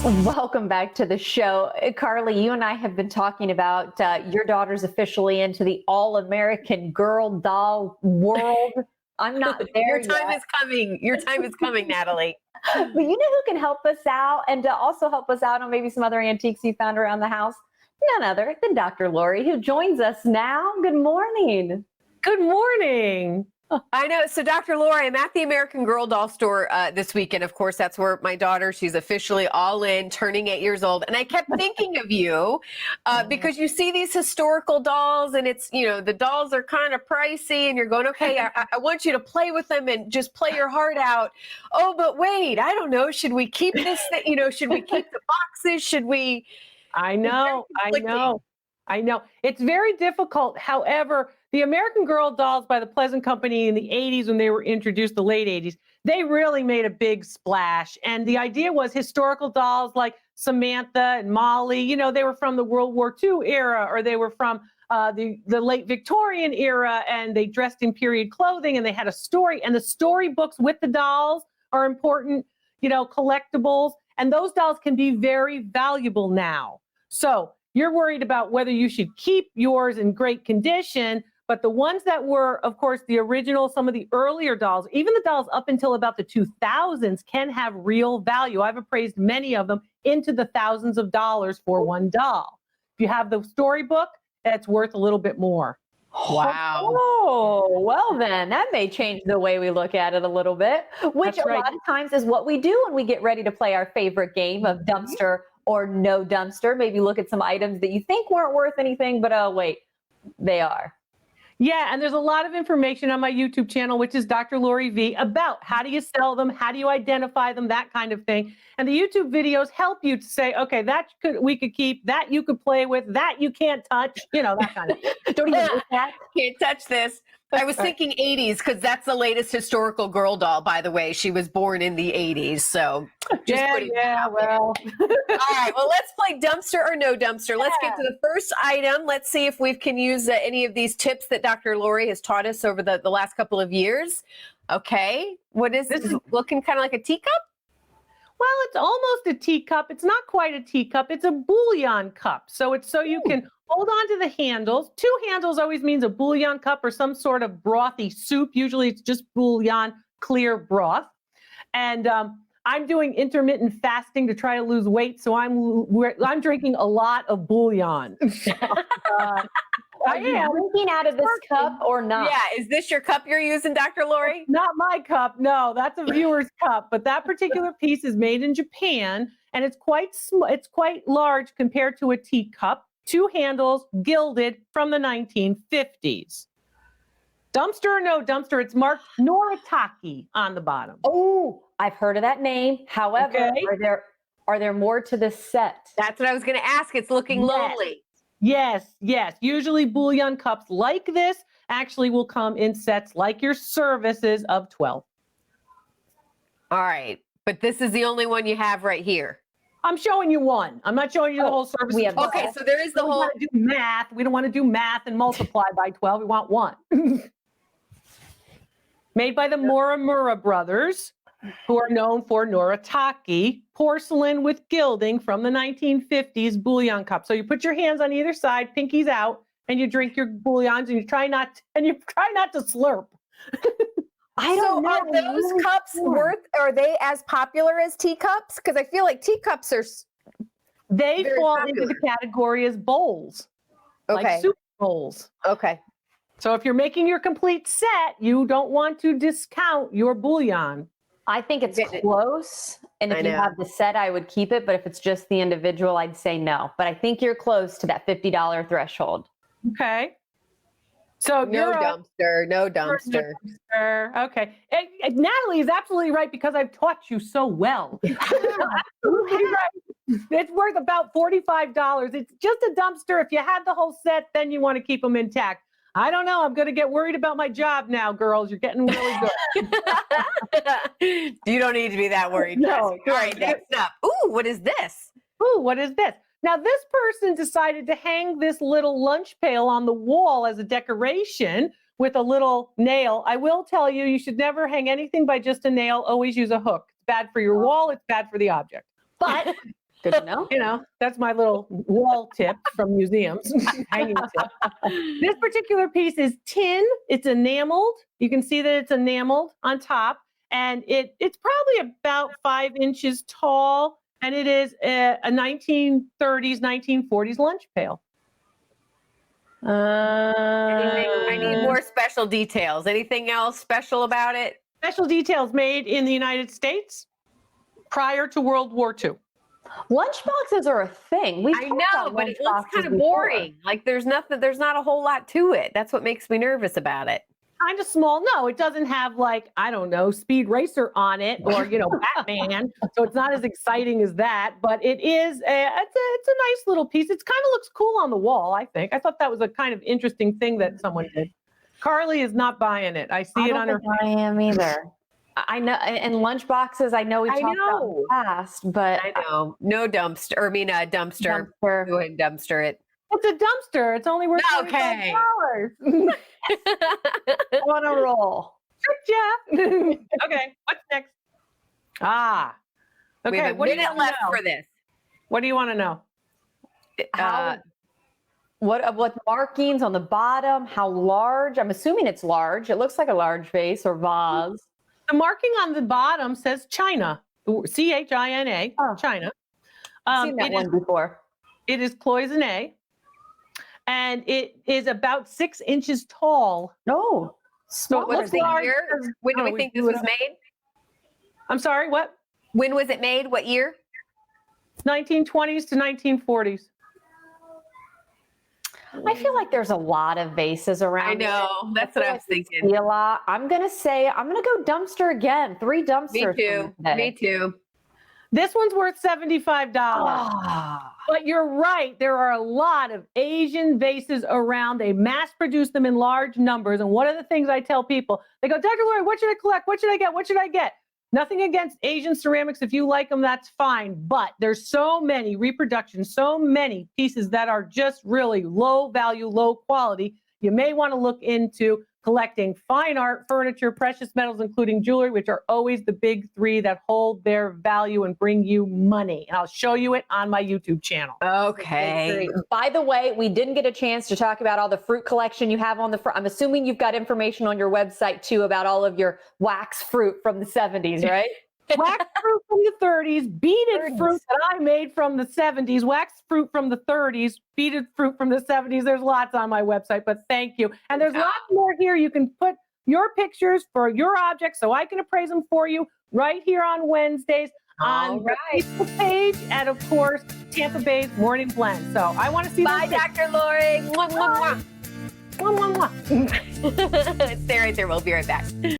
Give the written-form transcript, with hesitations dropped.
Welcome back to the show. Carly, you and I have been talking about your daughter's officially into the all-American girl doll world. I'm not there Your time yet. is coming. Your time is coming, Natalie. But you know who can help us out and also help us out on maybe some other antiques you found around the house? None other than Dr. Lori, who joins us now. Good morning. Good morning. I know. So, Dr. Lori, I'm at the American Girl doll store this weekend. Of course, that's where my daughter, she's officially all in, turning 8 years old. And I kept thinking of you because you see these historical dolls and it's, you know, the dolls are kind of pricey and you're going, okay, I want you to play with them and just play your heart out. Oh, but wait, I don't know. Should we keep this, should we keep the boxes? Should we? I know. It's very difficult. However, the American Girl dolls by the Pleasant Company in the 80s, when they were introduced, the late 80s, they really made a big splash. And the idea was historical dolls like Samantha and Molly, you know, they were from the World War II era, or they were from the late Victorian era, and they dressed in period clothing and they had a story. And the storybooks with the dolls are important, you know, collectibles. And those dolls can be very valuable now. So you're worried about whether you should keep yours in great condition, but the ones that were, of course, the original, some of the earlier dolls, even the dolls up until about the 2000s can have real value. I've appraised many of them into the thousands of dollars for one doll. If you have the storybook, that's worth a little bit more. Wow. Oh, well then, that may change the way we look at it a little bit, which That's a right. lot of times is what we do when we get ready to play our favorite game of dumpster or no dumpster. Maybe look at some items that you think weren't worth anything, but oh wait, they are. Yeah, and there's a lot of information on my YouTube channel, which is Dr. Lori V, about how do you sell them, how do you identify them, that kind of thing. And the YouTube videos help you to say, okay, we could keep, that you could play with, that you can't touch, you know, that kind of thing. Don't even look at. Can't touch this. I was thinking 80s because that's the latest historical girl doll, by the way. She was born in the 80s. So just putting that out there. Well, All right, well, let's play dumpster or no dumpster. Let's get to the first item. Let's see if we can use any of these tips that Dr. Lori has taught us over the last couple of years. Okay, what is this? Is looking kind of like a teacup? Well, it's almost a teacup. It's not quite a teacup. It's a bouillon cup. So it's so you can hold on to the handles. Two handles always means a bouillon cup or some sort of brothy soup. Usually it's just bouillon, clear broth. And I'm doing intermittent fasting to try to lose weight. So I'm drinking a lot of bouillon. are you drinking out of this cup or not? Yeah, is this your cup you're using, Dr. Lori? Not my cup. No, that's a viewer's cup. But that particular piece is made in Japan, and it's quite large compared to a teacup. Two handles, gilded, from the 1950s. Dumpster or no dumpster? It's marked Noritake on the bottom. Oh, I've heard of that name. However, are there more to this set? That's what I was going to ask. It's looking lonely. Yes. Usually bouillon cups like this actually will come in sets like your services of 12. All right, but this is the only one you have right here. I'm showing you one. I'm not showing you the whole service. Okay, so there is the whole. Do math. We don't want to do math and multiply by 12. We want one. Made by the Muramura brothers, who are known for Noritake, porcelain with gilding from the 1950s bouillon cup. So you put your hands on either side, pinkies out, and you drink your bouillons, and you try not to slurp. I don't know. Are those cups are they as popular as teacups? Because I feel like teacups are. They very fall popular. into the category as bowls, Okay. like soup bowls. Okay. So if you're making your complete set, you don't want to discount your bouillon. I think it's close. And if you have the set, I would keep it. But if it's just the individual, I'd say no. But I think you're close to that $50 threshold. Okay. So No dumpster. Okay. Natalie is absolutely right because I've taught you so well. Absolutely right. It's worth about $45. It's just a dumpster. If you had the whole set, then you want to keep them intact. I don't know. I'm going to get worried about my job now, girls. You're getting really good. You don't need to be that worried. No. All right, next up. Ooh, what is this? What is this? Now, this person decided to hang this little lunch pail on the wall as a decoration with a little nail. I will tell you, you should never hang anything by just a nail. Always use a hook. It's bad for your wall. It's bad for the object. But Good to know. You know, that's my little wall tip from museums, hanging tip. This particular piece is tin. It's enameled. You can see that it's enameled on top, and it's probably about 5 inches tall, and it is a 1930s, 1940s lunch pail. I need more special details. Anything else special about it? Special details made in the United States prior to World War II. Lunchboxes are a thing. I know, but it looks kind of boring. Like there's not a whole lot to it. That's what makes me nervous about it. Kind of small. No, it doesn't have like, I don't know, Speed Racer on it or, Batman. So it's not as exciting as that, but it is, it's a nice little piece. It kind of looks cool on the wall, I think. I thought that was a kind of interesting thing that someone did. Carly is not buying it. I see it on her. I am either. I know, and lunchboxes, I know we talked about in the past, but I know. No dumpster, or a dumpster. Go ahead and dumpster it. It's a dumpster. It's only worth $25. On a roll. Yeah. Okay, what's next? Okay, we have a minute left for this. What do you want to know? What markings on the bottom? How large? I'm assuming it's large. It looks like a large vase or vase. The marking on the bottom says China, China. China. I've seen that one before. It is cloisonné, and it is about 6 inches tall. No. So what was the year? When do we think this was made? I'm sorry, what? When was it made? What year? 1920s to 1940s. I feel like there's a lot of vases around. I know. That's what I was thinking. A lot. I'm going to go dumpster again. 3 dumpsters. Me too. This one's worth $75. But you're right. There are a lot of Asian vases around. They mass produce them in large numbers. And one of the things I tell people, they go, Dr. Lori, what should I collect? What should I get? What should I get? Nothing against Asian ceramics. If you like them, that's fine. But there's so many reproductions, so many pieces that are just really low value, low quality. You may want to look into collecting fine art, furniture, precious metals, including jewelry, which are always the big 3 that hold their value and bring you money. And I'll show you it on my YouTube channel. Okay. By the way, we didn't get a chance to talk about all the fruit collection you have on the front. I'm assuming you've got information on your website too about all of your wax fruit from the 70s, right? Wax fruit from the 30s, beaded fruit that I made from the 70s, wax fruit from the 30s, beaded fruit from the 70s. There's lots on my website, but thank you. And there's lots more here. You can put your pictures for your objects so I can appraise them for you right here on Wednesdays on the Facebook page and, of course, Tampa Bay's Morning Blend. So I want to see Bye, Dr. Lori. Mwah, mwah, mwah. Mwah, mwah, mwah. Stay right there. We'll be right back.